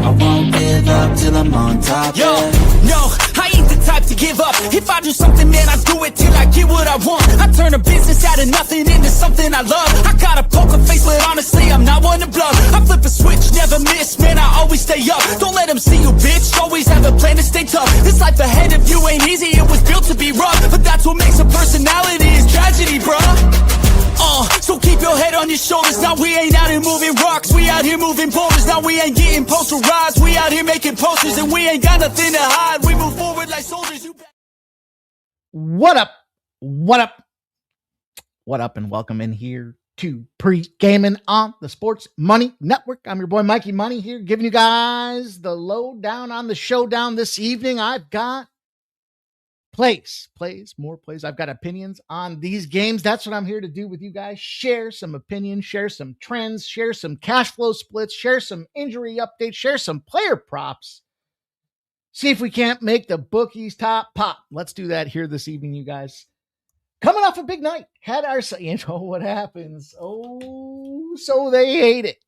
I won't give up till I'm on top. Yo, no, I ain't the type to give up. If I do something, man, I do it till I get what I want. I turn a business out of nothing into something I love. I got a poker face, but honestly, I'm not one to bluff. I flip a switch, never miss, man, I always stay up. Don't let them see you, bitch, always have a plan to stay tough. This life ahead of you ain't easy, it was built to be rough. But that's what makes a personality, is tragedy, bruh. So keep your head on your shoulders. Now we ain't out here moving rocks, we out here moving boulders. Now we ain't getting posterized, we out here making posters. And we ain't got nothing to hide, we move forward like soldiers. What up? What up? What up? And welcome in here to Pregaming on the Sports Money Network. I'm your boy Mikey Money here, giving you guys the lowdown on the showdown this evening. I've got more plays. I've got opinions on these games. That's what I'm here to do with you guys. Share some opinions, share some trends, share some cash flow splits, share some injury updates, share some player props. See if we can't make the bookies top pop. Let's do that here this evening, you guys. Coming off a big night. Had our, you know what happens. Oh, so they hate it.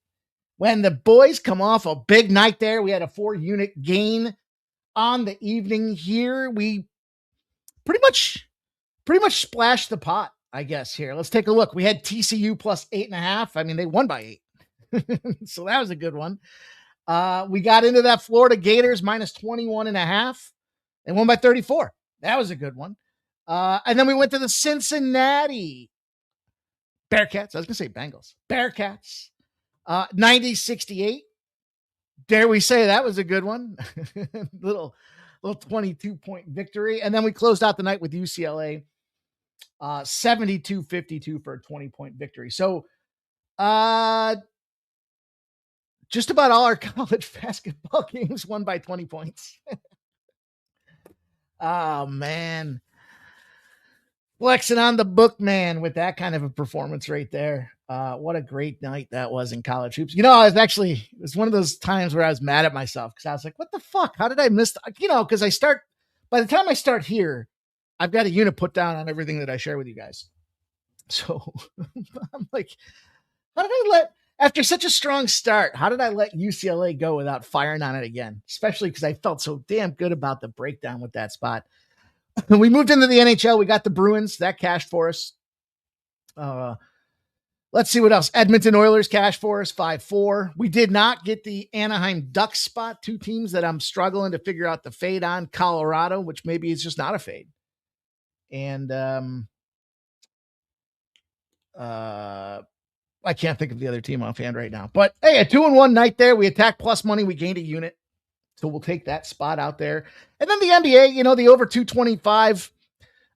When the boys come off a big night there, we had a 4-unit gain on the evening here. We pretty much splashed the pot, I guess, here. Let's take a look. We had TCU plus 8.5. I mean, they won by 8. So that was a good one. We got into that Florida Gators minus 21.5. They won by 34. That was a good one. And then we went to the Cincinnati Bearcats. I was going to say Bengals. Bearcats. 90-68. Dare we say that was a good one? little 22-point victory. And then we closed out the night with UCLA 72-52 for a 20-point victory. So just about all our college basketball games won by 20 points. Oh, man. Flexing on the book, man, with that kind of a performance right there. What a great night that was in college hoops. You know, it was one of those times where I was mad at myself because I was like, what the fuck? How did I miss? Because by the time I start here, I've got a unit put down on everything that I share with you guys. So I'm like, after such a strong start, how did I let UCLA go without firing on it again? Especially because I felt so damn good about the breakdown with that spot. We moved into the NHL. We got the Bruins. That cashed for us. Let's see what else. Edmonton Oilers cashed for us 5-4. We did not get the Anaheim Ducks spot. Two teams that I'm struggling to figure out the fade on. Colorado, which maybe it's just not a fade. And I can't think of the other team offhand right now. But hey, a 2-1 night there. We attacked plus money. We gained a unit. So we'll take that spot out there. And then the NBA, the over 225.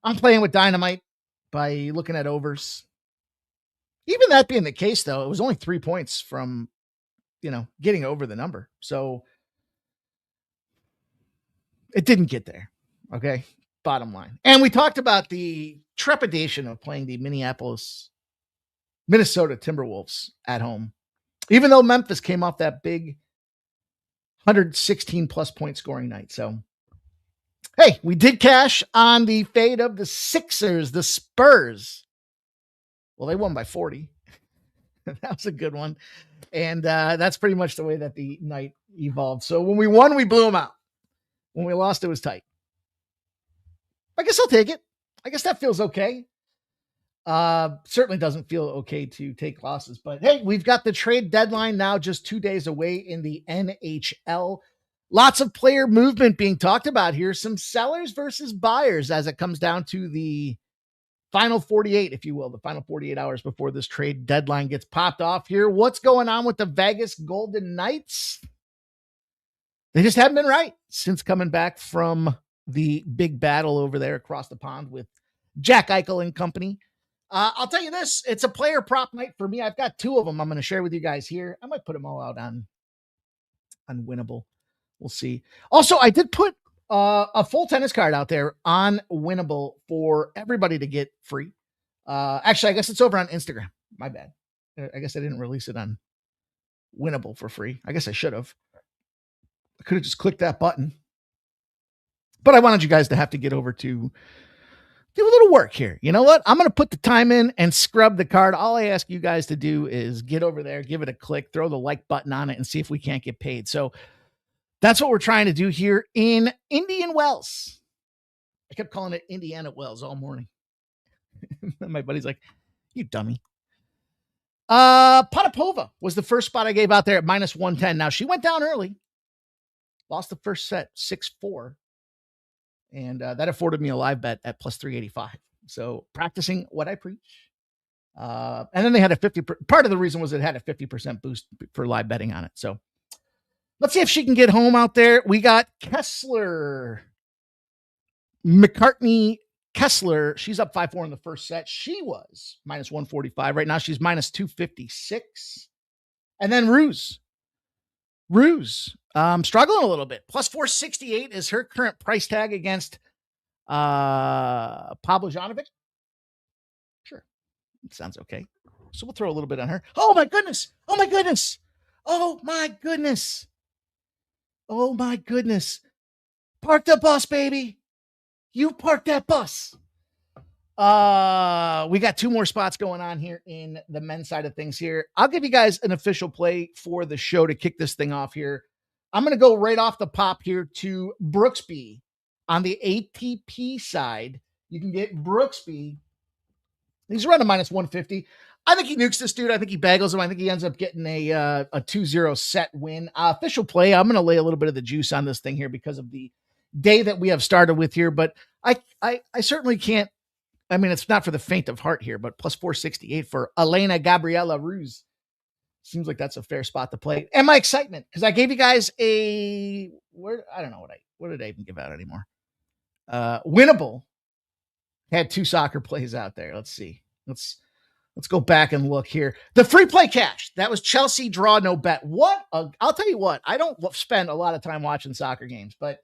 I'm playing with dynamite by looking at overs. Even that being the case, though, it was only 3 points from, getting over the number. So it didn't get there. Okay. Bottom line. And we talked about the trepidation of playing the Minnesota Timberwolves at home. Even though Memphis came off that big 116 plus point scoring night. So, hey, we did cash on the fade of the Sixers, the Spurs. Well, they won by 40. That was a good one. And that's pretty much the way that the night evolved. So when we won, we blew them out. When we lost, it was tight. I guess I'll take it. I guess that feels okay. Certainly doesn't feel okay to take losses, but hey, we've got the trade deadline now just 2 days away in the NHL. Lots of player movement being talked about here. Some sellers versus buyers as it comes down to the final 48, if you will, the final 48 hours before this trade deadline gets popped off here. What's going on with the Vegas Golden Knights? They just haven't been right since coming back from the big battle over there across the pond with Jack Eichel and company. I'll tell you this, it's a player prop night for me. I've got 2 of them I'm going to share with you guys here. I might put them all out on Winible. We'll see. Also, I did put a full tennis card out there on Winible for everybody to get free. Actually, I guess it's over on Instagram. My bad. I guess I didn't release it on Winible for free. I guess I should have. I could have just clicked that button. But I wanted you guys to have to get over to do a little work here. You know what? I'm going to put the time in and scrub the card. All I ask you guys to do is get over there, give it a click, throw the like button on it, and see if we can't get paid. So That's what we're trying to do here in Indian Wells. I kept calling it Indiana Wells all morning. My buddy's like, you dummy. Potapova was the first spot I gave out there at minus 110. Now, she went down early. Lost the first set, 6-4. And that afforded me a live bet at plus 385. So practicing what I preach. And then they had a 50%. Part of the reason was it had a 50% boost for live betting on it. So let's see if she can get home out there. We got Kessler. McCartney Kessler. She's up 5-4 in the first set. She was minus 145. Right now she's minus 256. And then Ruse. Struggling a little bit. Plus 468 is her current price tag against Pablo Janovic. Sure. It sounds okay. So we'll throw a little bit on her. Oh my goodness. Park the bus, baby. You parked that bus. We got 2 more spots going on here in the men's side of things here. I'll give you guys an official play for the show to kick this thing off here. I'm going to go right off the pop here to Brooksby on the ATP side. You can get Brooksby. He's around a minus 150. I think he nukes this dude. I think he bagels him. I think he ends up getting a 2-0 set win. Official play. I'm going to lay a little bit of the juice on this thing here because of the day that we have started with here, but I certainly can't. I mean, it's not for the faint of heart here, but plus 468 for Elena Gabriela Ruse. Seems like that's a fair spot to play. And my excitement, because I gave you guys I don't know what did I even give out anymore? Winible had 2 soccer plays out there. Let's see. Let's go back and look here. The free play cash. That was Chelsea draw no bet. I'll tell you what, I don't spend a lot of time watching soccer games, but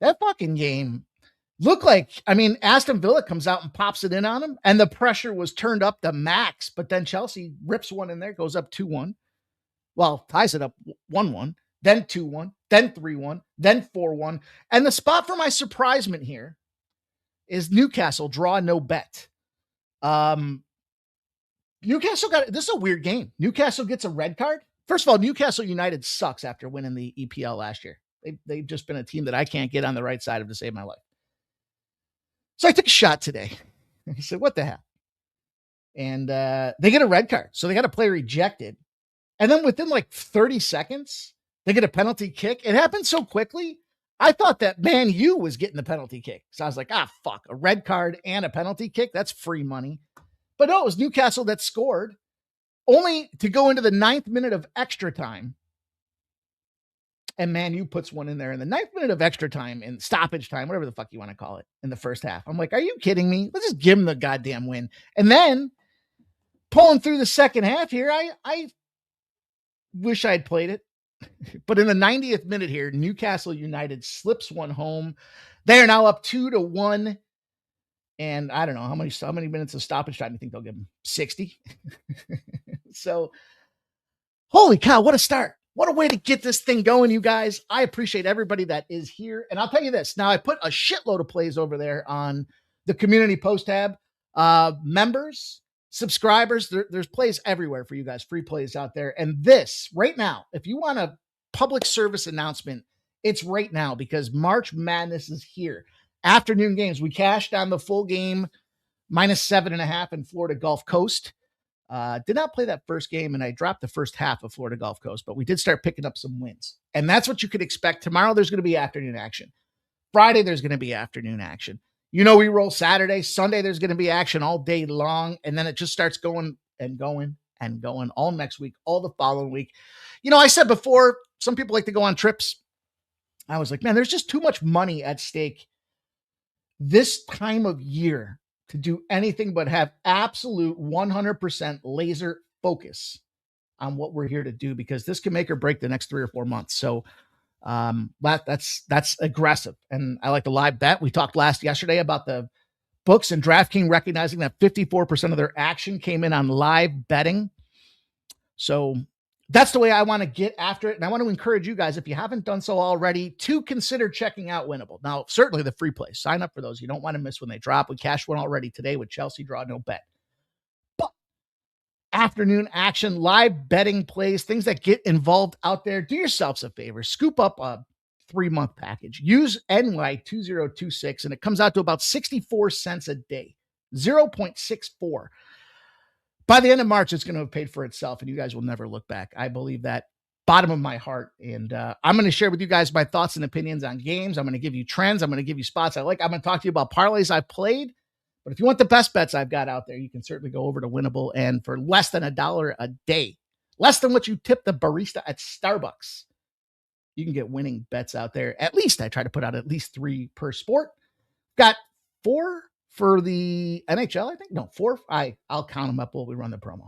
that fucking game looked like, Aston Villa comes out and pops it in on him, and the pressure was turned up to max, but then Chelsea rips one in there, goes up 2-1. Well, ties it up 1-1, then 2-1, then 3-1, then 4-1. And the spot for my surprisement here is Newcastle draw no bet. Newcastle this is a weird game. Newcastle gets a red card. First of all, Newcastle United sucks after winning the EPL last year. They've just been a team that I can't get on the right side of to save my life. So I took a shot today. I said, what the hell? And they get a red card. So they got a player rejected. And then within like 30 seconds, they get a penalty kick. It happened so quickly. I thought that Man U was getting the penalty kick. So I was like, fuck, a red card and a penalty kick. That's free money. But no, it was Newcastle that scored, only to go into the 9th minute of extra time. And Man U puts one in there in the 9th minute of extra time, in stoppage time, whatever the fuck you want to call it, in the first half. I'm like, are you kidding me? Let's just give him the goddamn win. And then pulling through the second half here, I wish I'd played it. But in the 90th minute here, Newcastle United slips one home. They are now up 2-1. And I don't know how many minutes of stoppage time do you think they'll give them? 60. So, holy cow, what a start. What a way to get this thing going, you guys. I appreciate everybody that is here. And I'll tell you this. Now, I put a shitload of plays over there on the community post tab. Members, subscribers, there's plays everywhere for you guys. Free plays out there. And this, right now, if you want a public service announcement, it's right now because March Madness is here. Afternoon games. We cashed on the full game, minus 7.5 in Florida Gulf Coast. Did not play that first game, and I dropped the first half of Florida Gulf Coast, but we did start picking up some wins. And that's what you could expect. Tomorrow, there's going to be afternoon action. Friday, there's going to be afternoon action. We roll Saturday. Sunday, there's going to be action all day long, and then it just starts going and going and going all next week, all the following week. I said before, some people like to go on trips. I was like, man, there's just too much money at stake this time of year to do anything but have absolute 100% laser focus on what we're here to do, because this can make or break the next 3 or 4 months. So that's aggressive. And I like the live bet. We talked yesterday about the books and DraftKings recognizing that 54% of their action came in on live betting. So that's the way I want to get after it. And I want to encourage you guys, if you haven't done so already, to consider checking out Winible. Now, certainly the free plays. Sign up for those. You don't want to miss when they drop. We cashed one already today with Chelsea draw no bet. But afternoon action, live betting plays, things that get involved out there. Do yourselves a favor. Scoop up a 3-month package. Use NY2026, and it comes out to about 64 cents a day, 0.64. By the end of March, it's going to have paid for itself, and you guys will never look back. I believe that bottom of my heart. And I'm going to share with you guys my thoughts and opinions on games. I'm going to give you trends. I'm going to give you spots I like. I'm going to talk to you about parlays I've played. But if you want the best bets I've got out there, you can certainly go over to Winible. And for less than $1 a day, less than what you tip the barista at Starbucks, you can get winning bets out there. At least I try to put out at least 3 per sport. Got 4 for the NHL, I think. No, 4. I'll count them up while we run the promo.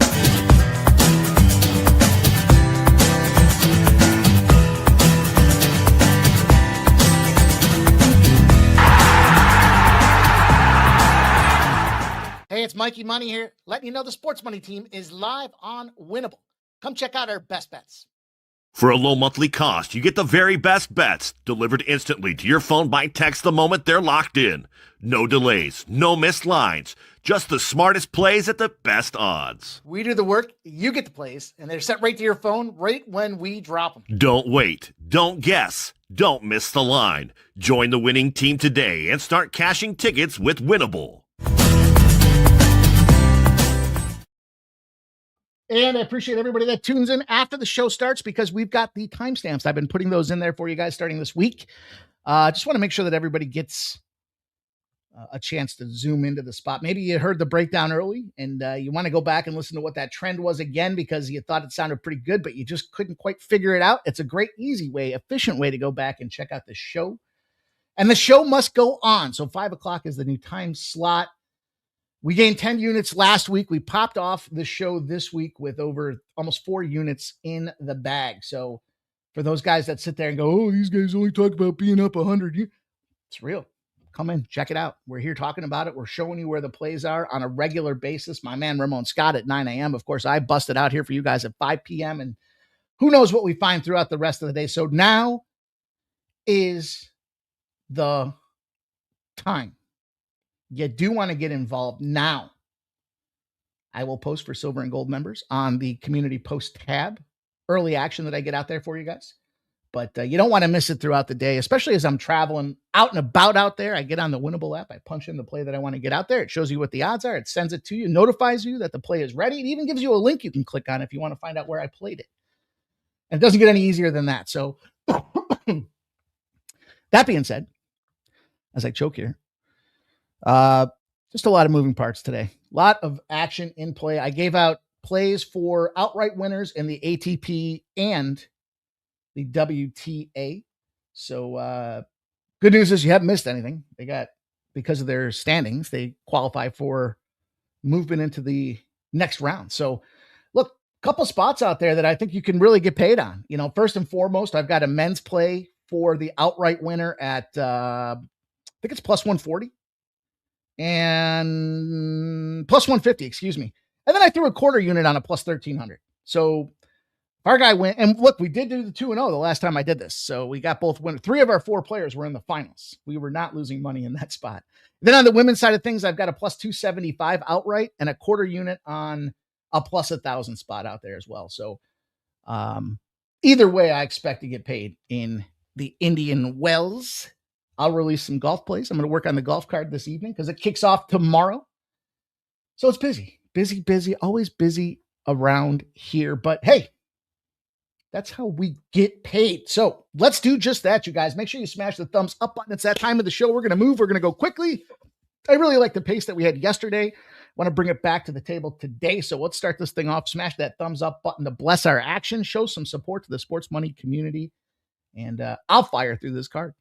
Hey, it's Mikey Money here, letting you know the Sports Money team is live on Winible. Come check out our best bets. For a low monthly cost, you get the very best bets delivered instantly to your phone by text the moment they're locked in. No delays, no missed lines, just the smartest plays at the best odds. We do the work, you get the plays, and they're sent right to your phone right when we drop them. Don't wait, don't guess, don't miss the line. Join the winning team today and start cashing tickets with Winible. And I appreciate everybody that tunes in after the show starts, because we've got the timestamps. I've been putting those in there for you guys starting this week. Just want to make sure that everybody gets a chance to zoom into the spot. Maybe you heard the breakdown early and you want to go back and listen to what that trend was again because you thought it sounded pretty good, but you just couldn't quite figure it out. It's a great, easy way, efficient way to go back and check out the show. And the show must go on. So 5 o'clock is the new time slot. We gained 10 units last week. We popped off the show this week with over almost 4 units in the bag. So for those guys that sit there and go, oh, these guys only talk about being up 100. It's real. Come in, check it out. We're here talking about it. We're showing you where the plays are on a regular basis. My man, Ramon Scott, at 9 a.m. Of course, I busted out here for you guys at 5 p.m. And who knows what we find throughout the rest of the day. So now is the time. You do want to get involved now. I will post for silver and gold members on the community post tab, early action that I get out there for you guys. But you don't want to miss it throughout the day, especially as I'm traveling out and about out there. I get on the Winible app. I punch in the play that I want to get out there. It shows you what the odds are. It sends it to you, notifies you that the play is ready. It even gives you a link you can click on if you want to find out where I played it. And it doesn't get any easier than that. So that being said, as I choke here, just a lot of moving parts today. A lot of action in play. I gave out plays for outright winners in the ATP and the WTA. So good news is you haven't missed anything. They got, because of their standings, they qualify for movement into the next round. So look, a couple spots out there that I think you can really get paid on. You know, first and foremost, I've got a men's play for the outright winner at, I think it's plus 140. And plus 150, excuse me. And then I threw a quarter unit on a plus 1300. So our guy went, and look, we did do the 2-0 the last time I did this. So we got both winners. 3 of our 4 players were in the finals. We were not losing money in that spot. Then on the women's side of things, I've got a plus 275 outright and a quarter unit on a plus 1,000 spot out there as well. So either way, I expect to get paid in the Indian Wells. I'll release some golf plays. I'm going to work on the golf card this evening because it kicks off tomorrow. So it's busy, always busy around here. But hey, that's how we get paid. So let's do just that, you guys. Make sure you smash the thumbs up button. It's that time of the show. We're going to move. We're going to go quickly. I really like the pace that we had yesterday. I want to bring it back to the table today. So let's start this thing off. Smash that thumbs up button to bless our action. Show some support to the sports money community. And I'll fire through this card.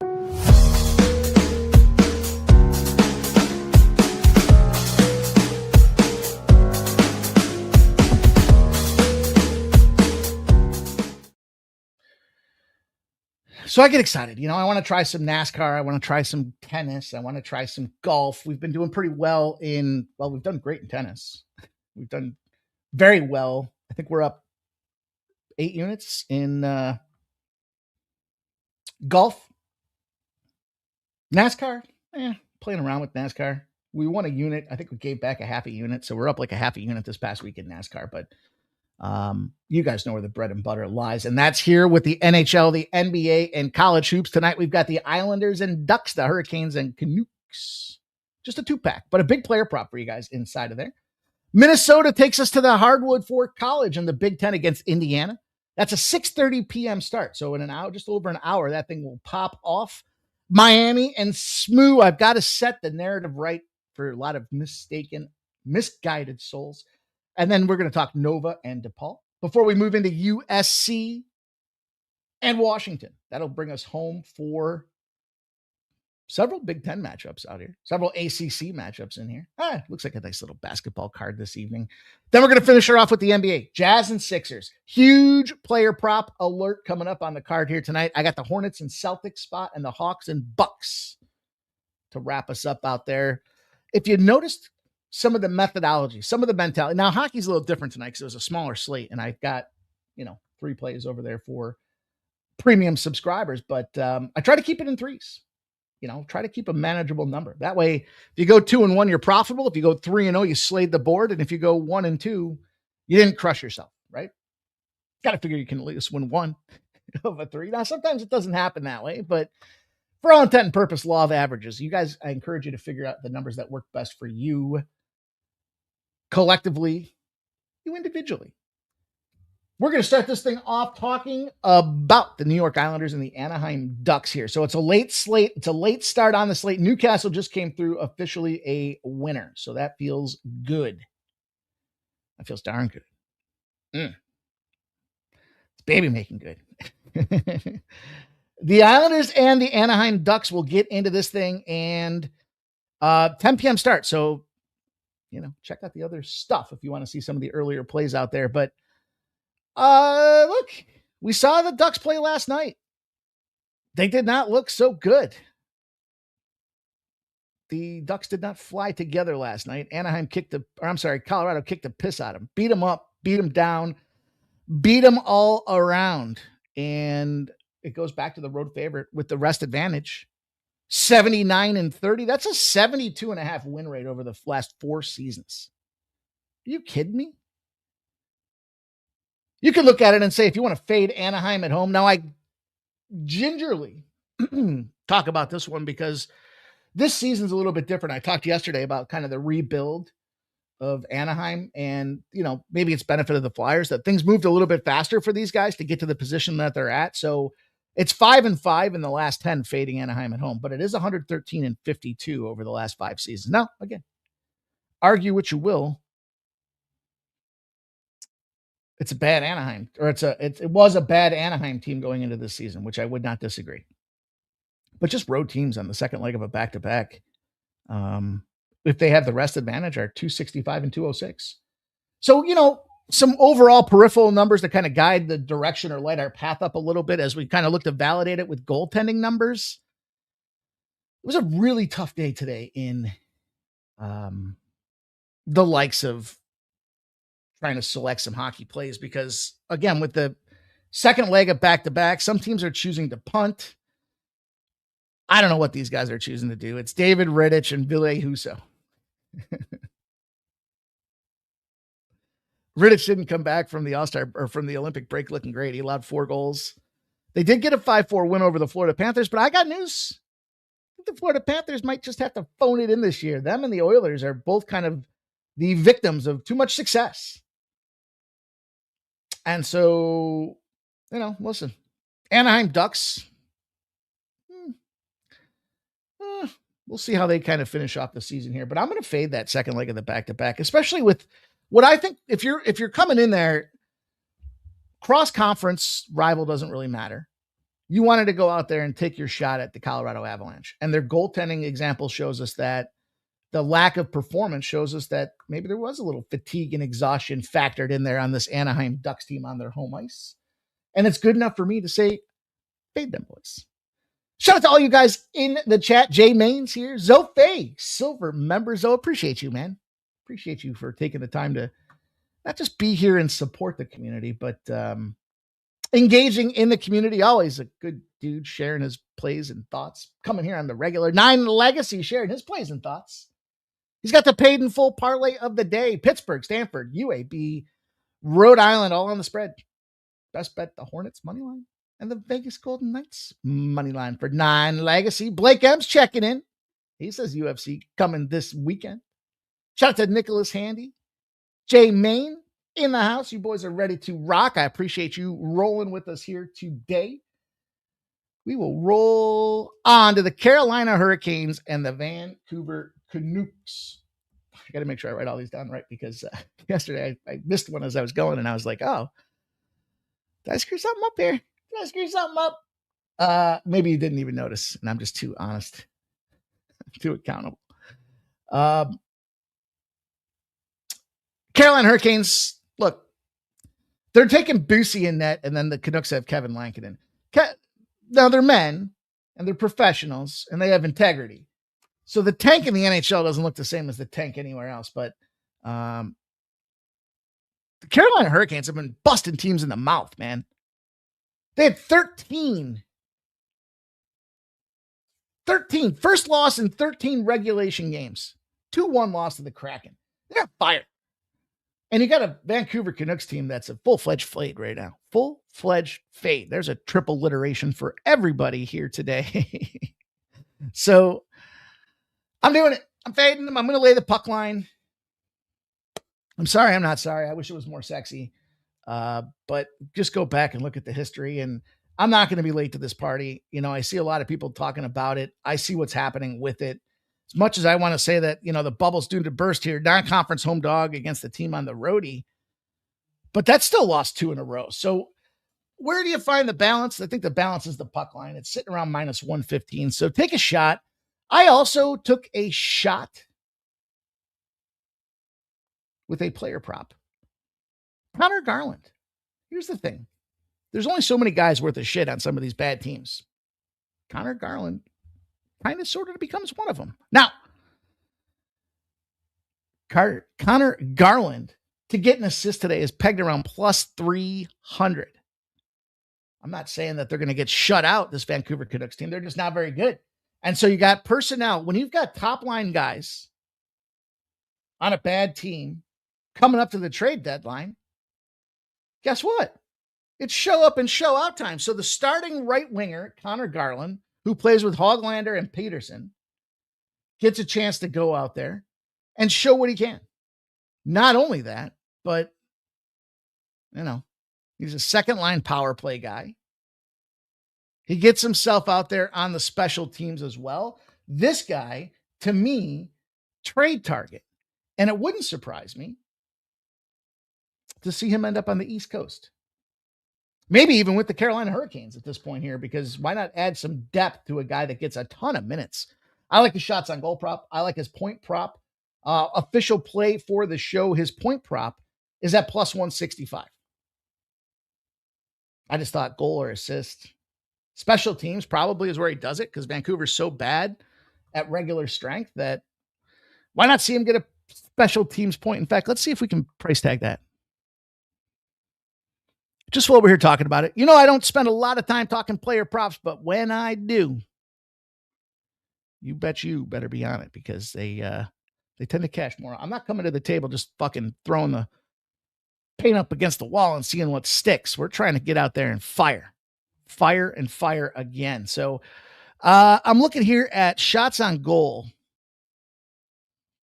So I get excited. You know, I want to try some NASCAR. I want to try some tennis. I want to try some golf. We've been doing pretty well we've done great in tennis. We've done very well. I think we're up 8 units in golf. NASCAR, playing around with NASCAR. We won a unit. I think we gave back a half a unit. So we're up like a half a unit this past week in NASCAR. But you guys know where the bread and butter lies. And that's here with the NHL, the NBA, and college hoops. Tonight, we've got the Islanders and Ducks, the Hurricanes and Canucks. Just a 2-pack, but a big player prop for you guys inside of there. Minnesota takes us to the hardwood for college in the Big Ten against Indiana. That's a 6:30 p.m. start. So in an hour, just over an hour, that thing will pop off. Miami and SMU. I've got to set the narrative right for a lot of misguided souls. And then we're going to talk Nova and DePaul before we move into USC and Washington. That'll bring us home for several Big Ten matchups out here, several ACC matchups in here. Looks like a nice little basketball card this evening. Then we're going to finish her off with the NBA, Jazz and Sixers. Huge player prop alert coming up on the card here tonight. I got the Hornets and Celtics spot and the Hawks and Bucks to wrap us up out there. If you noticed some of the methodology, some of the mentality. Now, hockey's a little different tonight because it was a smaller slate, and I've got, 3 plays over there for premium subscribers, but I try to keep it in threes. Try to keep a manageable number. That way, if you go 2-1, you're profitable. If you go 3-0, you slayed the board. And if you go 1-2, you didn't crush yourself, right? Got to figure you can at least win 1 of a 3. Now, sometimes it doesn't happen that way, but for all intent and purpose, law of averages, you guys, I encourage you to figure out the numbers that work best for you collectively, you individually. We're going to start this thing off talking about the New York Islanders and the Anaheim Ducks here. So it's a late slate. It's a late start on the slate. Newcastle just came through officially a winner. So that feels good. That feels darn good. It's baby making good. The Islanders and the Anaheim Ducks will get into this thing, and 10 p.m. start. So, check out the other stuff if you want to see some of the earlier plays out there. But look, we saw the Ducks play last night. They did not look so good. The Ducks did not fly together last night. Colorado kicked the piss out of them. Beat them up, beat them down, beat them all around. And it goes back to the road favorite with the rest advantage. 79-30. That's a 72.5 win rate over the last 4 seasons. Are you kidding me? You could look at it and say, if you want to fade Anaheim at home. Now, I gingerly talk about this one because this season's a little bit different. I talked yesterday about kind of the rebuild of Anaheim, and, maybe it's benefited the Flyers that things moved a little bit faster for these guys to get to the position that they're at. So it's 5-5 in the last 10 fading Anaheim at home, but it is 113-52 over the last 5 seasons. Now, again, argue what you will. It's a bad Anaheim, or it was a bad Anaheim team going into this season, which I would not disagree. But just road teams on the second leg of a back-to-back, if they have the rest advantage, are 265 and 206. So, some overall peripheral numbers that kind of guide the direction or light our path up a little bit as we kind of look to validate it with goaltending numbers. It was a really tough day today in the likes of trying to select some hockey plays because, again, with the second leg of back-to-back, some teams are choosing to punt. I don't know what these guys are choosing to do. It's David Rittich and Ville Husso. Rittich didn't come back from the All-Star or from the Olympic break looking great. He allowed 4 goals. They did get a 5-4 win over the Florida Panthers, but I got news. I think the Florida Panthers might just have to phone it in this year. Them and the Oilers are both kind of the victims of too much success. And so, listen, Anaheim Ducks, we'll see how they kind of finish off the season here, but I'm going to fade that second leg of the back-to-back, especially with what I think, if you're coming in there, cross-conference rival doesn't really matter. You wanted to go out there and take your shot at the Colorado Avalanche, and their goaltending example shows us that the lack of performance shows us that maybe there was a little fatigue and exhaustion factored in there on this Anaheim Ducks team on their home ice. And it's good enough for me to say, fade them, boys. Shout out to all you guys in the chat. Jay Maines here. Zoe, silver member. Zoe, appreciate you, man. Appreciate you for taking the time to not just be here and support the community, but engaging in the community. Always a good dude sharing his plays and thoughts. Coming here on the regular. 9 Legacy sharing his plays and thoughts. He's got the paid in full parlay of the day. Pittsburgh, Stanford, UAB, Rhode Island, all on the spread. Best bet, the Hornets money line and the Vegas Golden Knights money line for 9 legacy. Blake M's checking in. He says UFC coming this weekend. Shout out to Nicholas Handy. Jay Main in the house. You boys are ready to rock. I appreciate you rolling with us here today. We will roll on to the Carolina Hurricanes and the Vancouver Canucks. I got to make sure I write all these down right because yesterday I missed one as I was going and I was like, oh, did I screw something up here? Did I screw something up? Maybe you didn't even notice and I'm just too honest, too accountable. Carolina Hurricanes, look, they're taking Busey in net, and then the Canucks have Kevin Lankinen. Now, they're men, and they're professionals, and they have integrity. So the tank in the NHL doesn't look the same as the tank anywhere else, but the Carolina Hurricanes have been busting teams in the mouth, man. They had 13. First loss in 13 regulation games. 2-1 loss to the Kraken. They're fired. And you got a Vancouver Canucks team that's a full-fledged fade right now. Full-fledged fade. There's a triple alliteration for everybody here today. So I'm doing it. I'm fading them. I'm going to lay the puck line. I'm sorry. I'm not sorry. I wish it was more sexy. But just go back and look at the history. And I'm not going to be late to this party. You know, I see a lot of people talking about it. I see what's happening with it. As much as I want to say that, you know, the bubble's due to burst here, non-conference home dog against the team on the roadie, but that's still lost 2 in a row. So where do you find the balance? I think the balance is the puck line. It's sitting around minus 115. So take a shot. I also took a shot with a player prop. Connor Garland. Here's the thing. There's only so many guys worth of shit on some of these bad teams. Connor Garland kind of sort of becomes one of them. Now, Connor Garland to get an assist today is pegged around plus 300. I'm not saying that they're going to get shut out, this Vancouver Canucks team. They're just not very good. And so you got personnel. When you've got top line guys on a bad team coming up to the trade deadline, guess what? It's show up and show out time. So the starting right winger, Connor Garland, who plays with Hoglander and Peterson, gets a chance to go out there and show what he can. Not only that, but, you know, he's a second line power play guy. He gets himself out there on the special teams as well. This guy, to me, trade target. And it wouldn't surprise me to see him end up on the East Coast. Maybe even with the Carolina Hurricanes at this point here, because why not add some depth to a guy that gets a ton of minutes? I like his shots on goal prop. I like his point prop. Official play for the show, his point prop is at plus 165. I just thought goal or assist. Special teams probably is where he does it because Vancouver's so bad at regular strength that why not see him get a special teams point? In fact, let's see if we can price tag that. Just while we're here talking about it, you know, I don't spend a lot of time talking player props, but when I do, you bet you better be on it because they tend to cash more. I'm not coming to the table just fucking throwing the paint up against the wall and seeing what sticks. We're trying to get out there and fire again. So I'm looking here at shots on goal.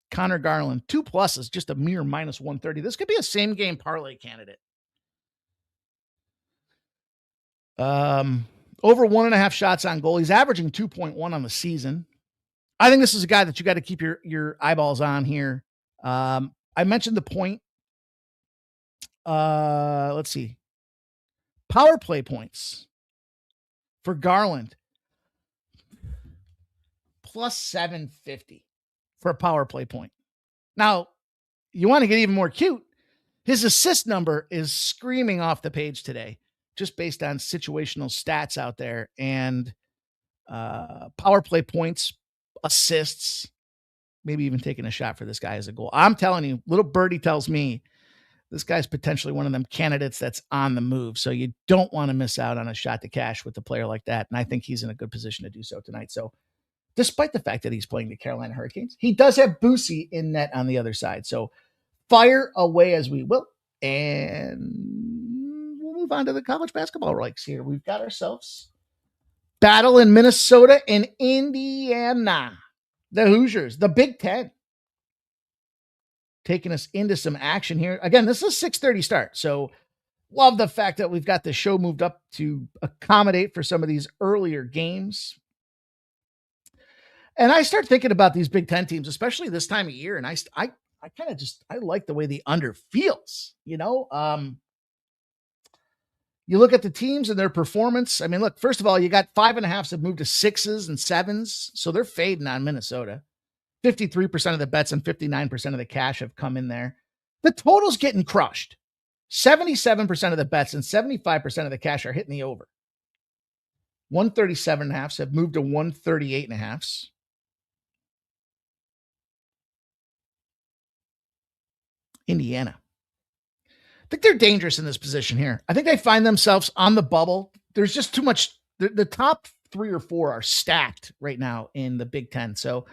Connor Garland, 2+ is just a mere minus 130. This could be a same game parlay candidate. Over 1.5 shots on goal. He's averaging 2.1 on the season. I think this is a guy that you got to keep your eyeballs on here. I mentioned the point. Let's see. Power play points for Garland. Plus 750 for a power play point. Now, you want to get even more cute. His assist number is screaming off the page today, just based on situational stats out there and power play points, assists, maybe even taking a shot for this guy as a goal. I'm telling you, little birdie tells me this guy's potentially one of them candidates that's on the move. So you don't want to miss out on a shot to cash with a player like that. And I think he's in a good position to do so tonight. So despite the fact that he's playing the Carolina Hurricanes. He does have Boosie in net on the other side. So fire away as we will. And we'll move on to the college basketball ranks here. We've got ourselves battle in Minnesota and Indiana. The Hoosiers, the Big Ten, taking us into some action here. Again, this is a 6:30 start. So love the fact that we've got the show moved up to accommodate for some of these earlier games. And I start thinking about these Big Ten teams, especially this time of year. And I kind of I like the way the under feels, you know? You look at the teams and their performance. I mean, look, first of all, you got 5.5s have moved to 6s and 7s. So they're fading on Minnesota. 53% of the bets and 59% of the cash have come in there. The total's getting crushed. 77% of the bets and 75% of the cash are hitting the over. 137.5s have moved to 138.5s. Indiana. I think they're dangerous in this position here. I think they find themselves on the bubble. There's just too much. The top 3 or 4 are stacked right now in the Big Ten. So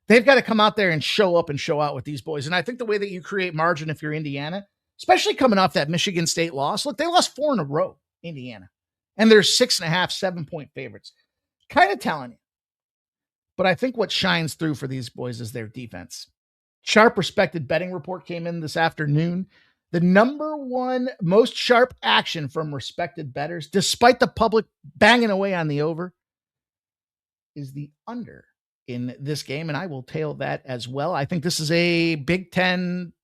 they've got to come out there and show up and show out with these boys. And I think the way that you create margin if you're Indiana, especially coming off that Michigan State loss, look, they lost 4 in a row, Indiana. And they're 6.5, 7-point favorites. Kind of telling you. But I think what shines through for these boys is their defense. Sharp Respected Betting Report came in this afternoon. The number 1 most sharp action from respected bettors, despite the public banging away on the over, is the under in this game. And I will tail that as well. I think this is a Big Ten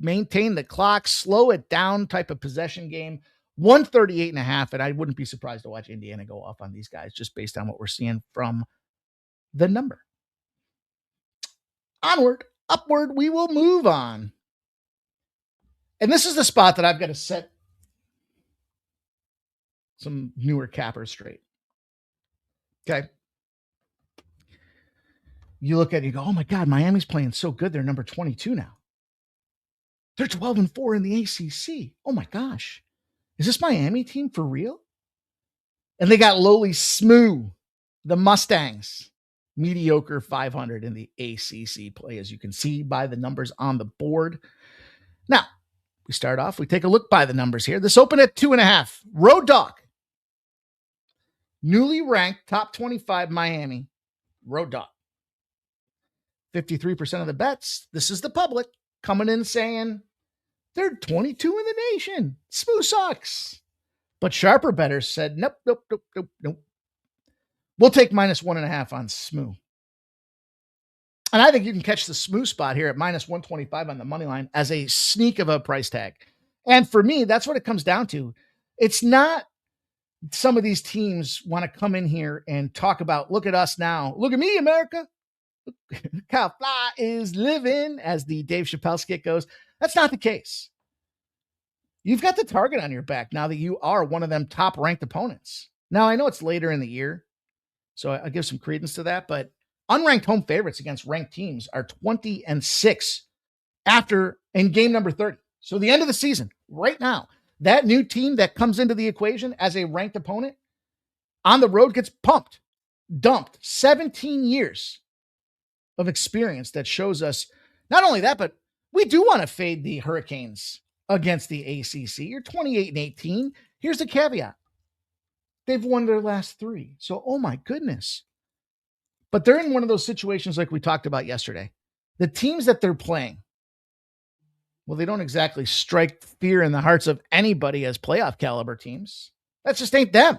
maintain the clock, slow it down type of possession game. 138.5. And I wouldn't be surprised to watch Indiana go off on these guys just based on what we're seeing from the number. Onward, upward, we will move on. And this is the spot that I've got to set some newer cappers straight. Okay. You look at it, you go, oh my God, Miami's playing so good. They're number 22 now. They're 12-4 in the ACC. Oh my gosh. Is this Miami team for real? And they got lowly Smoo, the Mustangs, mediocre 500 in the ACC play, as you can see by the numbers on the board. Now, we start off, we take a look by the numbers here. This opened at 2.5. Road dog. Newly ranked top 25 Miami. Road dog. 53% of the bets. This is the public coming in saying they're 22 in the nation. Smoo sucks. But sharper bettors said, nope. We'll take -1.5 on Smoo. And I think you can catch the Smoo spot here at -125 on the money line as a sneak of a price tag. And for me, that's what it comes down to. It's not some of these teams want to come in here and talk about, look at us now. Look at me, America. Kyle Fly is living, as the Dave Chappelle skit goes. That's not the case. You've got the target on your back now that you are one of them top-ranked opponents. Now, I know it's later in the year, so I give some credence to that, but unranked home favorites against ranked teams are 20-6 in game number 30. So the end of the season, right now, that new team that comes into the equation as a ranked opponent on the road gets pumped, dumped. 17 years of experience that shows us not only that, but we do want to fade the Hurricanes against the ACC. You're 28-18. Here's the caveat. They've won their last 3. So, oh my goodness. But they're in one of those situations like we talked about yesterday. The teams that they're playing, well, they don't exactly strike fear in the hearts of anybody as playoff caliber teams. That just ain't them.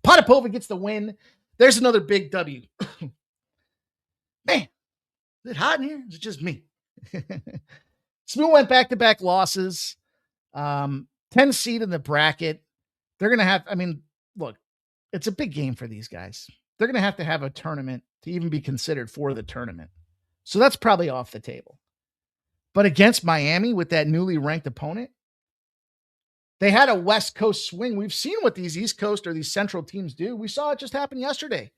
Potapova gets the win. There's another big W. Man, is it hot in here? Is it just me? Smoo went back-to-back losses. 10 seed in the bracket. They're going to have, look, it's a big game for these guys. They're going to have a tournament to even be considered for the tournament. So that's probably off the table. But against Miami with that newly ranked opponent, they had a West Coast swing. We've seen what these East Coast or these Central teams do. We saw it just happen yesterday.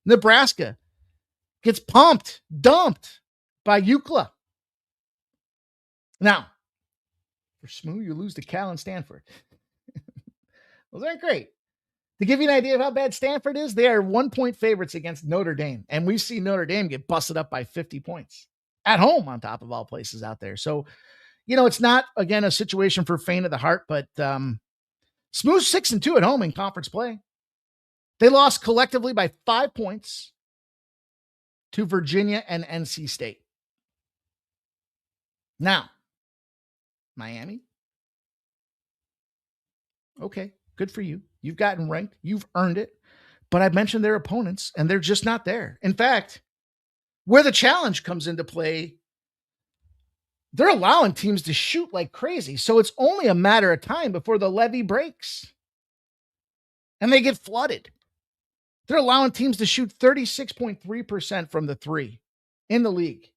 Nebraska gets pumped, dumped by UCLA. Now, for Smoo, you lose to Cal and Stanford. Well, they're great. To give you an idea of how bad Stanford is, they are 1-point favorites against Notre Dame. And we see Notre Dame get busted up by 50 points at home on top of all places out there. So, it's not, again, a situation for faint of the heart, but smooth 6-2 at home in conference play. They lost collectively by 5 points to Virginia and NC State. Now, Miami. Okay, good for you. You've gotten ranked. You've earned it. But I mentioned their opponents, and they're just not there. In fact, where the challenge comes into play, they're allowing teams to shoot like crazy. So it's only a matter of time before the levee breaks. And they get flooded. They're allowing teams to shoot 36.3% from the three in the league.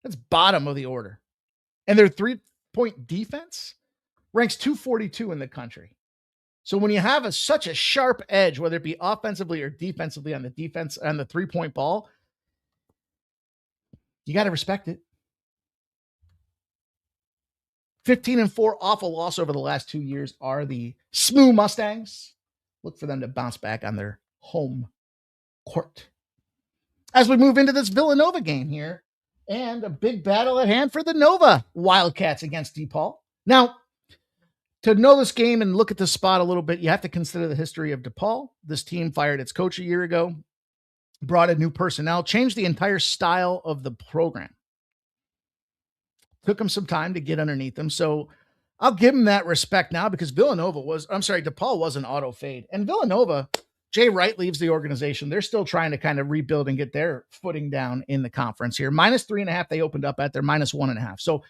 That's bottom of the order. And their 3-point defense ranks 242 in the country. So when you have such a sharp edge, whether it be offensively or defensively on the defense, on the 3-point ball, you got to respect it. 15-4 awful loss over the last 2 years are the Smooth Mustangs. Look for them to bounce back on their home court. As we move into this Villanova game here, and a big battle at hand for the Nova Wildcats against DePaul. Now, to know this game and look at the spot a little bit, you have to consider the history of DePaul. This team fired its coach a year ago, brought in new personnel, changed the entire style of the program. Took them some time to get underneath them. So I'll give them that respect now because DePaul was an auto fade. And Villanova, Jay Wright leaves the organization. They're still trying to kind of rebuild and get their footing down in the conference here. -3.5 they opened up at. They're -1.5. So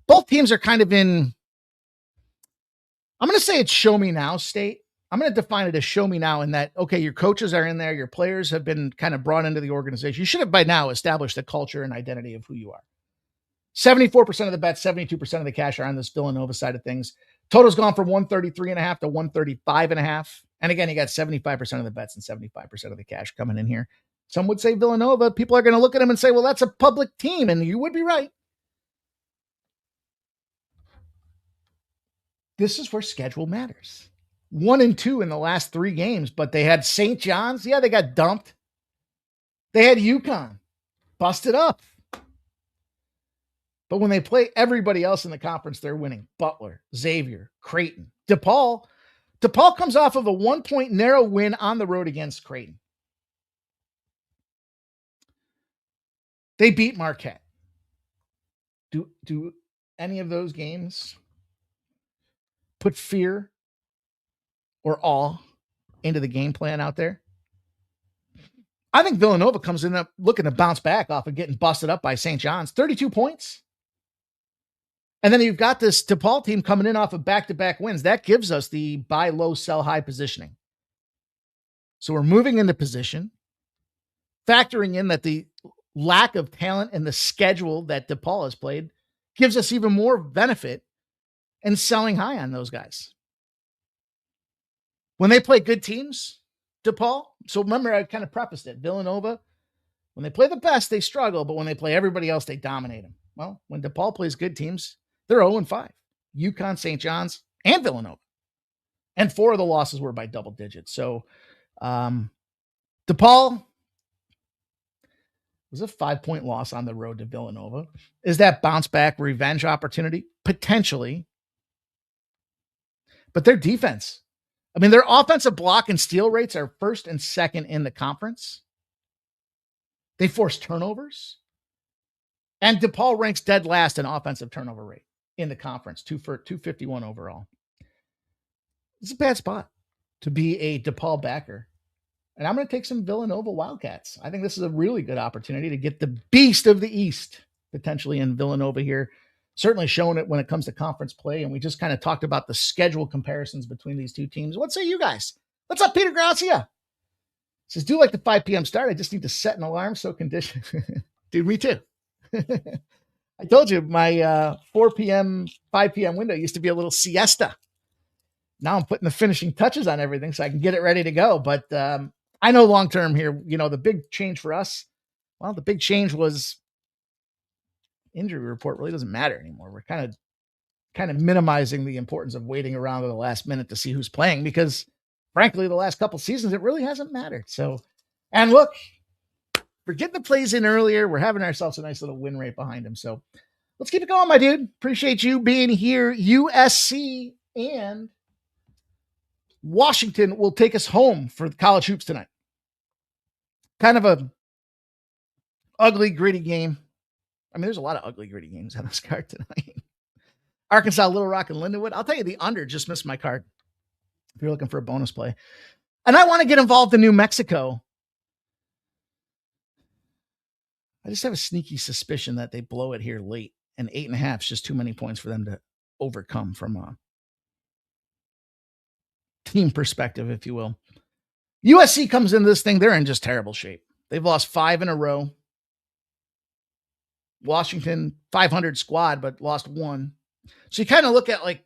both teams are kind of in, I'm going to say it's show me now state. I'm going to define it as show me now in that, okay, your coaches are in there. Your players have been kind of brought into the organization. You should have by now established a culture and identity of who you are. 74% of the bets, 72% of the cash are on this Villanova side of things. Total's gone from 133.5 to 135.5. And again, you got 75% of the bets and 75% of the cash coming in here. Some would say Villanova. People are going to look at them and say, well, that's a public team. And you would be right. This is where schedule matters. 1-2 in the last 3 games, but they had St. John's. Yeah, they got dumped. They had UConn. Busted up. But when they play everybody else in the conference, they're winning. Butler, Xavier, Creighton, DePaul. DePaul comes off of a 1-point narrow win on the road against Creighton. They beat Marquette. Do any of those games put fear or awe into the game plan out there? I think Villanova comes in up looking to bounce back off of getting busted up by St. John's. 32 points. And then you've got this DePaul team coming in off of back-to-back wins. That gives us the buy low, sell high positioning. So we're moving into position, factoring in that the lack of talent and the schedule that DePaul has played gives us even more benefit in selling high on those guys. When they play good teams, DePaul, so remember I kind of prefaced it, Villanova, when they play the best, they struggle, but when they play everybody else, they dominate them. Well, when DePaul plays good teams, they're 0-5. UConn, St. John's, and Villanova. And 4 of the losses were by double digits. So DePaul was a 5-point loss on the road to Villanova. Is that bounce back revenge opportunity? Potentially. But their defense, I mean, their offensive block and steal rates are first and second in the conference. They force turnovers. And DePaul ranks dead last in offensive turnover rate in the conference, 251 overall. It's a bad spot to be a DePaul backer. And I'm going to take some Villanova Wildcats. I think this is a really good opportunity to get the beast of the East potentially in Villanova here. Certainly showing it when it comes to conference play. And we just kind of talked about the schedule comparisons between these two teams. What say you guys? What's up, Peter Grazia? Says, do like the 5 p.m. start. I just need to set an alarm so condition. Dude, me too. I told you my 4 p.m., 5 p.m. window used to be a little siesta. Now I'm putting the finishing touches on everything so I can get it ready to go. But I know long-term here, the big change for us, well, the big change was injury report really doesn't matter anymore. We're kind of minimizing the importance of waiting around to the last minute to see who's playing because frankly, the last couple seasons, it really hasn't mattered. So, and look, we're getting the plays in earlier. We're having ourselves a nice little win rate behind him. So let's keep it going, my dude. Appreciate you being here. USC and Washington will take us home for the college hoops tonight. Kind of a ugly, gritty game. I mean, there's a lot of ugly, gritty games on this card tonight. Arkansas, Little Rock, and Lindenwood. I'll tell you, the under just missed my card if you're looking for a bonus play. And I want to get involved in New Mexico. I just have a sneaky suspicion that they blow it here late, and 8.5 is just too many points for them to overcome from a team perspective, if you will. USC comes into this thing, they're in just terrible shape. They've lost 5 in a row. Washington, 500 squad, but lost 1. So you kind of look at, like,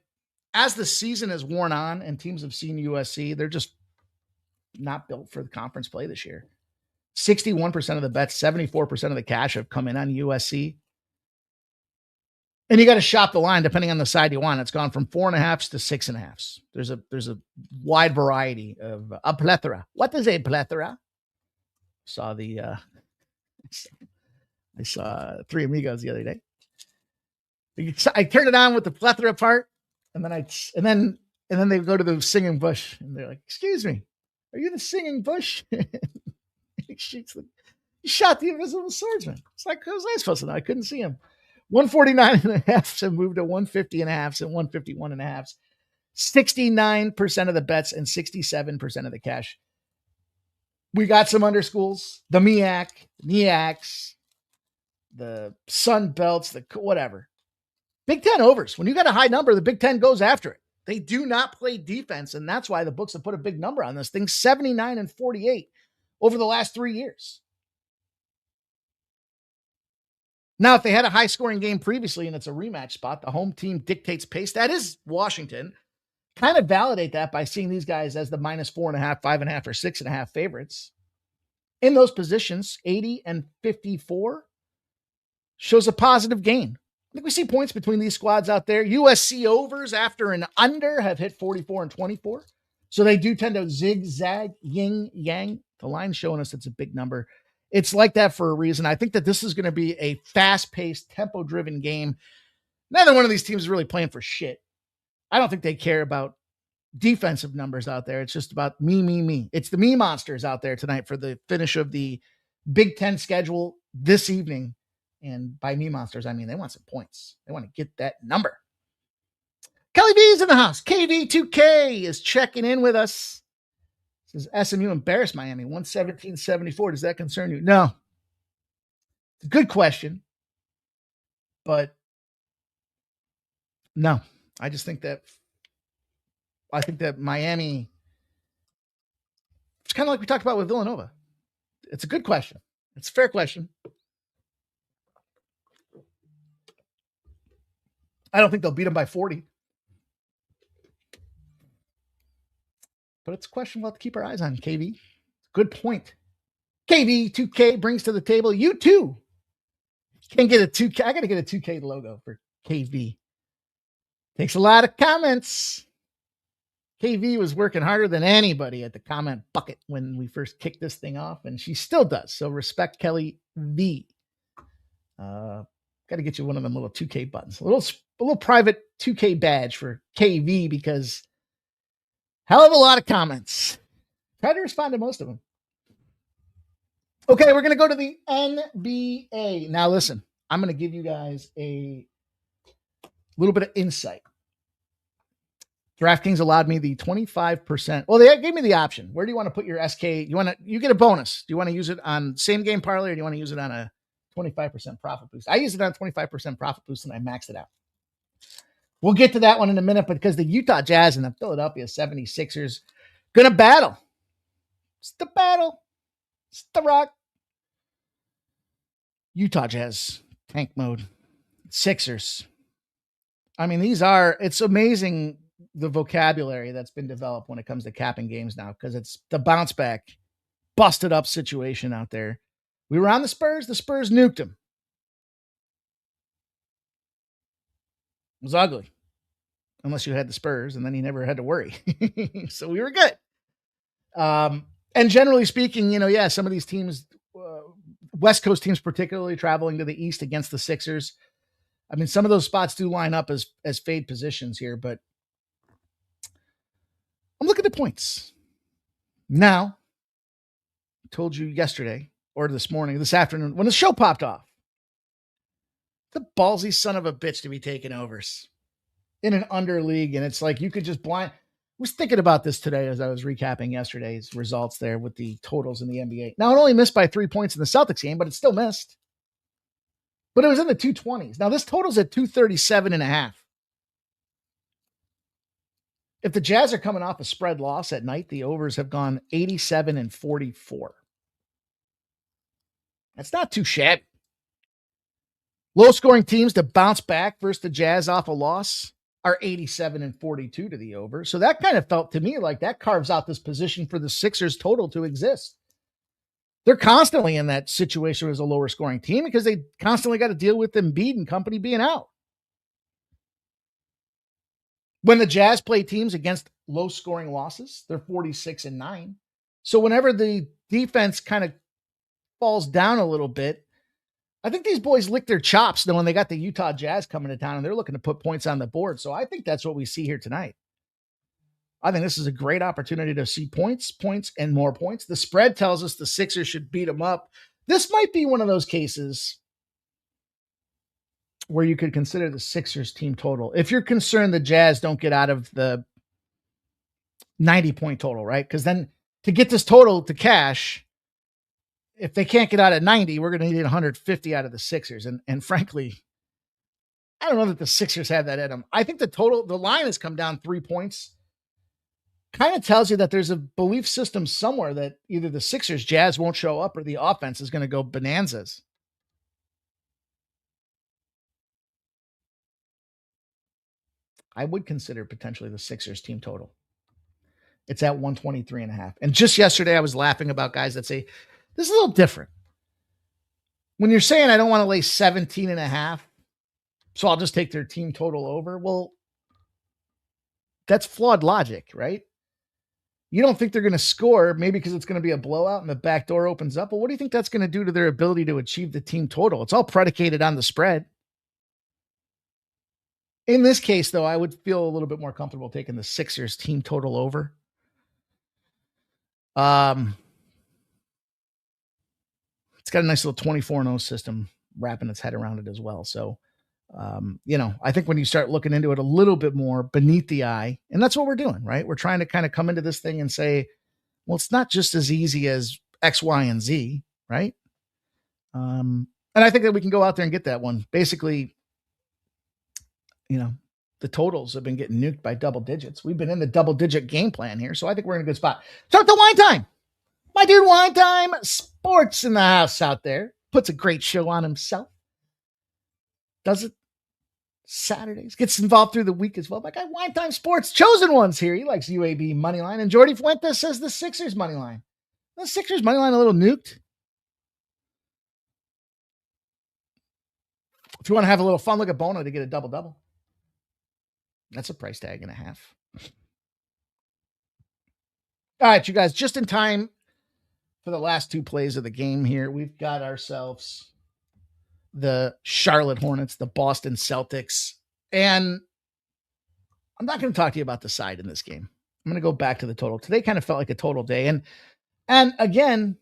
as the season has worn on and teams have seen USC, they're just not built for the conference play this year. 61% of the bets, 74% of the cash have come in on USC. And you got to shop the line depending on the side you want. It's gone from 4.5s to 6.5s. There's a wide variety of a plethora. What is a plethora? I saw Three Amigos the other day. I turned it on with the plethora part, and then they go to the singing bush, and they're like, "Excuse me, are you the singing bush?" He shot the invisible swordsman. It's like, how was I supposed to know? I couldn't see him. 149.5 and moved to 150.5 and 151.5. 69% of the bets and 67% of the cash. We got some underschools, the NEACs, the Sun Belts, the whatever. Big Ten overs. When you got a high number, the Big Ten goes after it. They do not play defense, and that's why the books have put a big number on this thing, 79 and 48 over the last 3 years. Now, if they had a high-scoring game previously and it's a rematch spot, the home team dictates pace. That is Washington. Kind of validate that by seeing these guys as the minus 4.5, 5.5, or 6.5 favorites. In those positions, 80 and 54 shows a positive gain. I think we see points between these squads out there. USC overs after an under have hit 44 and 24. So they do tend to zigzag, yin, yang. The line's showing us it's a big number. It's like that for a reason. I think that this is going to be a fast-paced, tempo-driven game. Neither one of these teams is really playing for shit. I don't think they care about defensive numbers out there. It's just about me. It's the me monsters out there tonight for the finish of the Big Ten schedule this evening. And by me monsters, I mean they want some points. They want to get that number. Kelly V's in the house. KV2K is checking in with us. Says SMU embarrassed Miami, 117-74. Does that concern you? No. It's a good question. But no. I think that Miami, it's kind of like we talked about with Villanova. It's a good question. It's a fair question. I don't think they'll beat them by 40. But it's a question we'll have to keep our eyes on, KV. Good point. KV2K brings to the table. You too can get a 2K. I got to get a 2K logo for KV. Takes a lot of comments. KV was working harder than anybody at the comment bucket when we first kicked this thing off, and she still does. So respect Kelly V. Got to get you one of them little 2K buttons. A little private 2K badge for KV because hell of a lot of comments. Try to respond to most of them. Okay, we're going to go to the NBA. Now, listen, I'm going to give you guys a little bit of insight. DraftKings allowed me the 25%. Well, they gave me the option. Where do you want to put your SK? You get a bonus. Do you want to use it on same game parlay or do you want to use it on a 25% profit boost? I used it on 25% profit boost and I maxed it out. We'll get to that one in a minute, but because the Utah Jazz and the Philadelphia 76ers going to battle. It's the battle. It's the rock. Utah Jazz, tank mode. Sixers. I mean, it's amazing the vocabulary that's been developed when it comes to capping games now, because it's the bounce back, busted up situation out there. We were on the Spurs nuked them. It was ugly. Unless you had the Spurs, and then you never had to worry. So we were good. And generally speaking, some of these teams, West Coast teams particularly, traveling to the East against the Sixers. I mean, some of those spots do line up as fade positions here, but I'm looking at points. Now, I told you yesterday or this afternoon, when the show popped off, the ballsy son of a bitch to be taking overs in an under league. And it's like, you could just blind. I was thinking about this today as I was recapping yesterday's results there with the totals in the NBA. Now, it only missed by 3 points in the Celtics game, but it still missed. But it was in the 220s. Now, this total's at 237.5. If the Jazz are coming off a spread loss at night, the overs have gone 87-44. That's not too shabby. Low-scoring teams to bounce back versus the Jazz off a loss are 87-42 to the over. So that kind of felt to me like that carves out this position for the Sixers total to exist. They're constantly in that situation as a lower-scoring team because they constantly got to deal with Embiid and company being out. When the Jazz play teams against low-scoring losses, they're 46-9. So whenever the defense kind of falls down a little bit, I think these boys lick their chops knowing they got the Utah Jazz coming to town and they're looking to put points on the board. So I think that's what we see here tonight. I think this is a great opportunity to see points, and more points. The spread tells us the Sixers should beat them up. This might be one of those cases where you could consider the Sixers team total. If you're concerned the Jazz don't get out of the 90-point total, right? Because then to get this total to cash, if they can't get out at 90, we're going to need 150 out of the Sixers. And frankly, I don't know that the Sixers have that at them. I think the line has come down 3 points. Kind of tells you that there's a belief system somewhere that either the Sixers, Jazz won't show up or the offense is going to go bonanzas. I would consider potentially the Sixers team total. It's at 123.5. And just yesterday, I was laughing about guys that say, this is a little different. When you're saying I don't want to lay 17.5, so I'll just take their team total over. Well, that's flawed logic, right? You don't think they're going to score, maybe because it's going to be a blowout and the back door opens up. Well, what do you think that's going to do to their ability to achieve the team total? It's all predicated on the spread. In this case, though, I would feel a little bit more comfortable taking the Sixers team total over. It's got a nice little 24-0 system wrapping its head around it as well. So, I think when you start looking into it a little bit more beneath the eye, and that's what we're doing, right? We're trying to kind of come into this thing and say, well, it's not just as easy as X, Y, and Z, right? And I think that we can go out there and get that one. Basically, the totals have been getting nuked by double digits. We've been in the double-digit game plan here, so I think we're in a good spot. Start the Wine Time. My dude, Wine Time Sports in the house out there. Puts a great show on himself. Does it Saturdays. Gets involved through the week as well. My guy, Wine Time Sports. Chosen ones here. He likes UAB money line. And Jordy Fuentes says the Sixers money line. The Sixers money line a little nuked. If you want to have a little fun, look at Bono to get a double-double. That's a price tag and a half. All right, you guys, just in time for the last two plays of the game here, we've got ourselves the Charlotte Hornets, the Boston Celtics, and I'm not going to talk to you about the side in this game. I'm going to go back to the total. Today kind of felt like a total day. And again,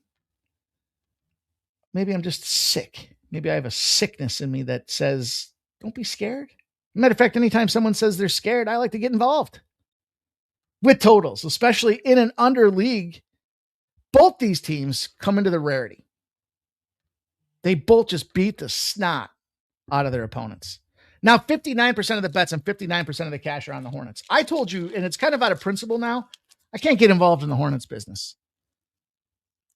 maybe I'm just sick. Maybe I have a sickness in me that says, don't be scared. Matter of fact, anytime someone says they're scared, I like to get involved with totals, especially in an under league. Both these teams come into the rarity. They both just beat the snot out of their opponents. Now, 59% of the bets and 59% of the cash are on the Hornets. I told you, and it's kind of out of principle now, I can't get involved in the Hornets business.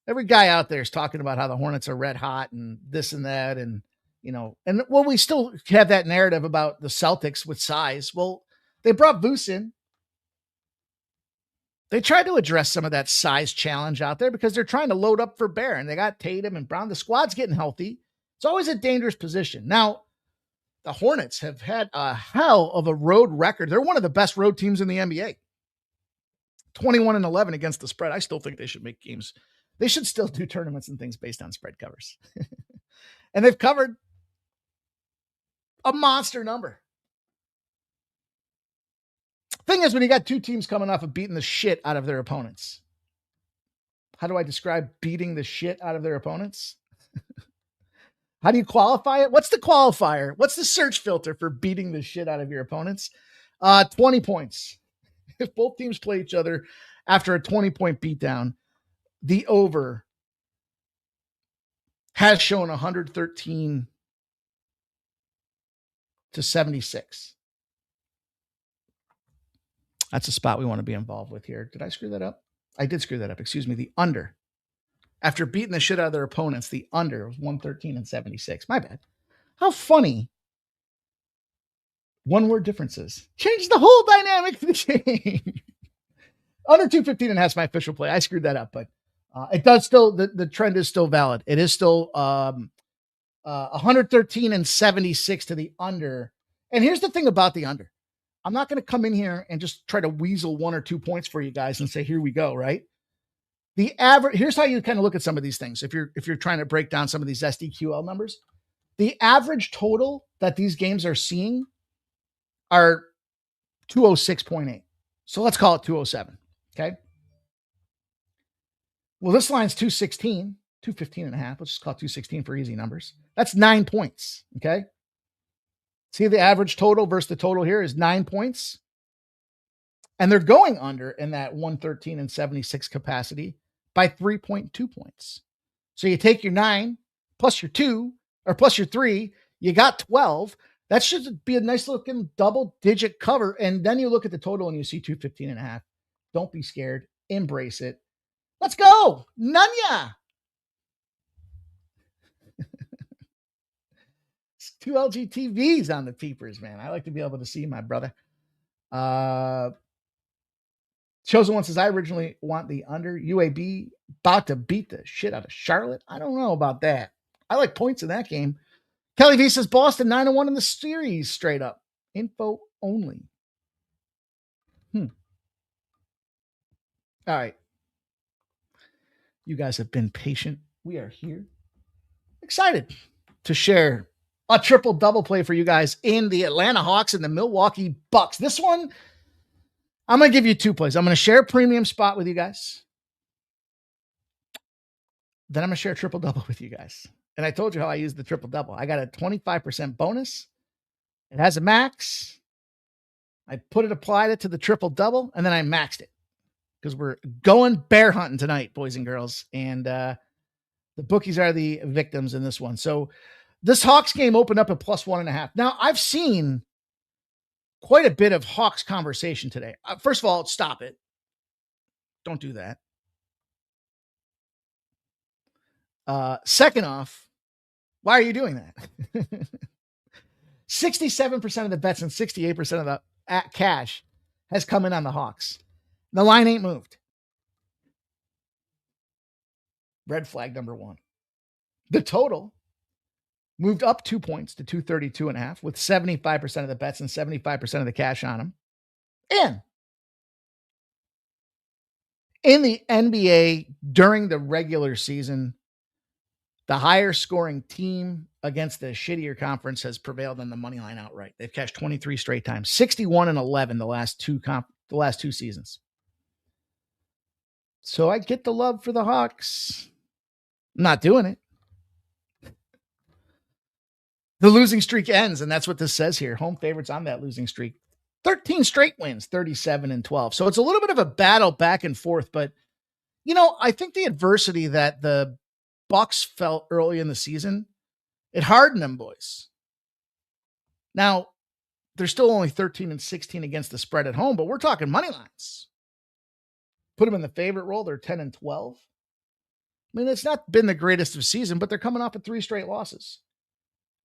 Every guy out there is talking about how the Hornets are red hot and this and that. And, we still have that narrative about the Celtics with size. Well, they brought Vus in. They tried to address some of that size challenge out there because they're trying to load up for Bear, and they got Tatum and Brown. The squad's getting healthy. It's always a dangerous position. Now, the Hornets have had a hell of a road record. They're one of the best road teams in the NBA. 21-11 against the spread. I still think they should make games. They should still do tournaments and things based on spread covers. And they've covered a monster number. Thing is, when you got two teams coming off of beating the shit out of their opponents, how do I describe beating the shit out of their opponents? How do you qualify it? What's the qualifier? What's the search filter for beating the shit out of your opponents? 20 points. If both teams play each other after a 20-point beatdown, the over has shown 113 to 76. That's a spot we want to be involved with here. Did I screw that up? I did screw that up. Excuse me. The under. After beating the shit out of their opponents, the under was 113 and 76. My bad. How funny. One-word differences. Change the whole dynamic of the game. Under 215 is my official play. I screwed that up, but it does still, the trend is still valid. It is still 113 and 76 to the under. And here's the thing about the under. I'm not going to come in here and just try to weasel 1 or 2 points for you guys and say, here we go, right? The average, here's how you kind of look at some of these things. If you're trying to break down some of these SDQL numbers, the average total that these games are seeing are 206.8. So let's call it 207. Okay. Well, this line's 216, 215 and a half. Let's just call it 216 for easy numbers. That's 9 points. Okay. See, the average total versus the total here is 9 points. And they're going under in that 113 and 76 capacity by 3.2 points. So you take your 9 plus your 2 or plus your 3, you got 12. That should be a nice looking double digit cover. And then you look at the total and you see 215 and a half. Don't be scared. Embrace it. Let's go. Nunya. 2 LGTVs on the peepers, man. I like to be able to see my brother. Chosen One says, I originally want the under. UAB about to beat the shit out of Charlotte. I don't know about that. I like points in that game. Kelly V says, Boston 9-1 in the series straight up. Info only. All right. You guys have been patient. We are here. Excited to share a triple double play for you guys in the Atlanta Hawks and the Milwaukee Bucks. This one, I'm going to give you 2 plays. I'm going to share a premium spot with you guys. Then I'm going to share a triple double with you guys. And I told you how I use the triple double. I got a 25% bonus. It has a max. I applied it to the triple double, and then I maxed it because we're going bear hunting tonight, boys and girls. And the bookies are the victims in this one. So this Hawks game opened up at +1.5. Now, I've seen quite a bit of Hawks conversation today. First of all, stop it. Don't do that. Second off, why are you doing that? 67% of the bets and 68% of the cash has come in on the Hawks. The line ain't moved. Red flag number 1. The total moved up 2 points to 232.5 with 75% of the bets and 75% of the cash on them. And in the NBA during the regular season, the higher scoring team against the shittier conference has prevailed on the money line outright. They've cashed 23 straight times, 61-11 the last two seasons. So I get the love for the Hawks. I'm not doing it. The losing streak ends, and that's what this says here. Home favorites on that losing streak. 13 straight wins, 37-12. So it's a little bit of a battle back and forth, but I think the adversity that the Bucks felt early in the season, it hardened them boys. Now, they're still only 13-16 against the spread at home, but we're talking money lines. Put them in the favorite role. They're 10-12. I mean, it's not been the greatest of season, but they're coming off of 3 straight losses.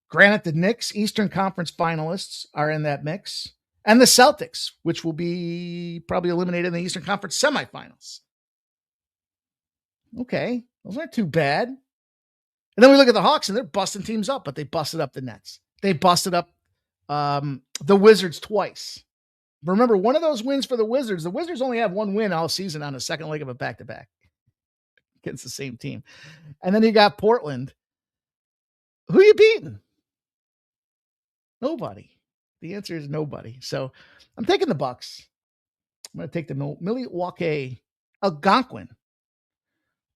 Granted, the Knicks, Eastern Conference finalists, are in that mix. And the Celtics, which will be probably eliminated in the Eastern Conference semifinals. Okay, those aren't too bad. And then we look at the Hawks, and they're busting teams up, but they busted up the Nets. They busted up the Wizards twice. Remember, one of those wins for the Wizards only have one win all season on the second leg of a back-to-back against the same team. And then you got Portland. Who you beating? Nobody. The answer is nobody. So I'm taking the Bucks. I'm going to take the Milwaukee Algonquin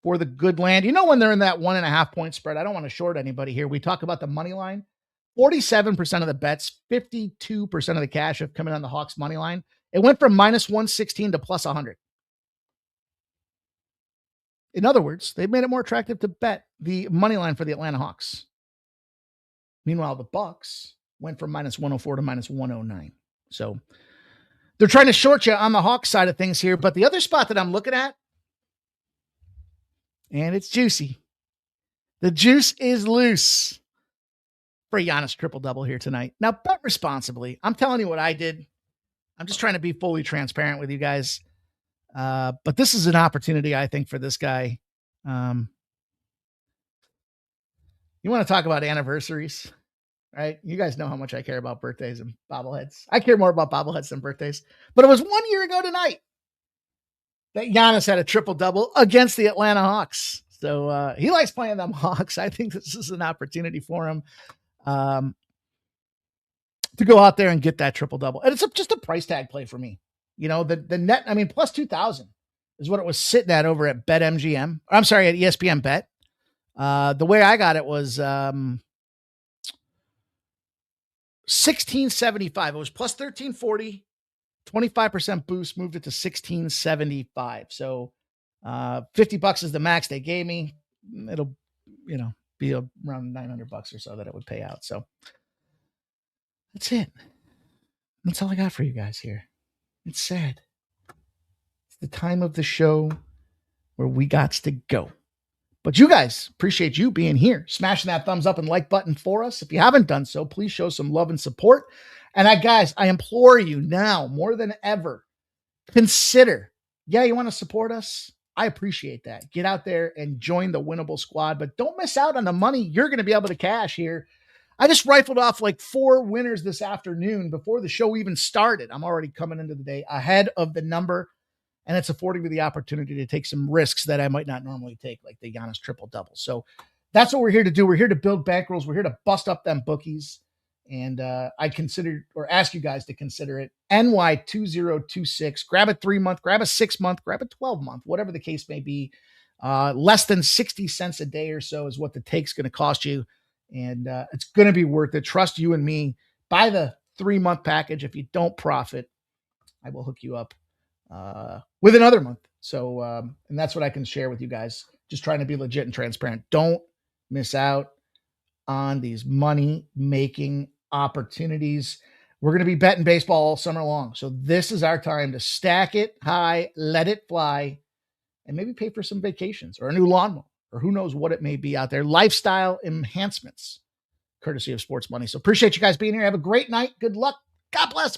for the good land. You know, when they're in that 1.5 point spread, I don't want to short anybody here. We talk about the money line. 47% of the bets, 52% of the cash have come in on the Hawks money line. It went from minus 116 to plus 100. In other words, they've made it more attractive to bet the money line for the Atlanta Hawks. Meanwhile, the Bucks went from minus 104 to minus 109. So they're trying to short you on the Hawks side of things here. But the other spot that I'm looking at, and it's juicy. The juice is loose for Giannis triple-double here tonight. Now, bet responsibly. I'm telling you what I did. I'm just trying to be fully transparent with you guys. But this is an opportunity, I think, for this guy. You want to talk about anniversaries, right? You guys know how much I care about birthdays and bobbleheads. I care more about bobbleheads than birthdays. But it was 1 year ago tonight that Giannis had a triple-double against the Atlanta Hawks. So he likes playing them Hawks. I think this is an opportunity for him to go out there and get that triple-double. And it's just a price tag play for me. You know, the net, I mean, plus 2,000 is what it was sitting at over at BetMGM. I'm sorry, at ESPN Bet. The way I got it was 1675. It was plus 1340, 25% boost, moved it to 1675. So $50 is the max they gave me. It'll, be around $900 or so that it would pay out. So that's it. That's all I got for you guys here. It's sad. It's the time of the show where we got to go. But you guys, appreciate you being here, smashing that thumbs up and like button for us. If you haven't done so, please show some love and support. And I implore you now more than ever, consider, you want to support us? I appreciate that. Get out there and join the Winible squad, but don't miss out on the money you're going to be able to cash here. I just rifled off like 4 winners this afternoon before the show even started. I'm already coming into the day ahead of the number, and it's affording me the opportunity to take some risks that I might not normally take, like the Giannis triple-double. So that's what we're here to do. We're here to build bankrolls. We're here to bust up them bookies. And I consider, or ask you guys to consider it, NY2026. Grab a 3-month, grab a 6-month, grab a 12-month, whatever the case may be. Less than 60 cents a day or so is what the take's going to cost you. And it's going to be worth it. Trust you and me. Buy the 3-month package. If you don't profit, I will hook you up with another month. So, and that's what I can share with you guys. Just trying to be legit and transparent. Don't miss out on these money-making opportunities. We're going to be betting baseball all summer long. So this is our time to stack it high, let it fly, and maybe pay for some vacations or a new lawnmower, or who knows what it may be out there. Lifestyle enhancements, courtesy of Sports Money. So appreciate you guys being here. Have a great night. Good luck. God bless.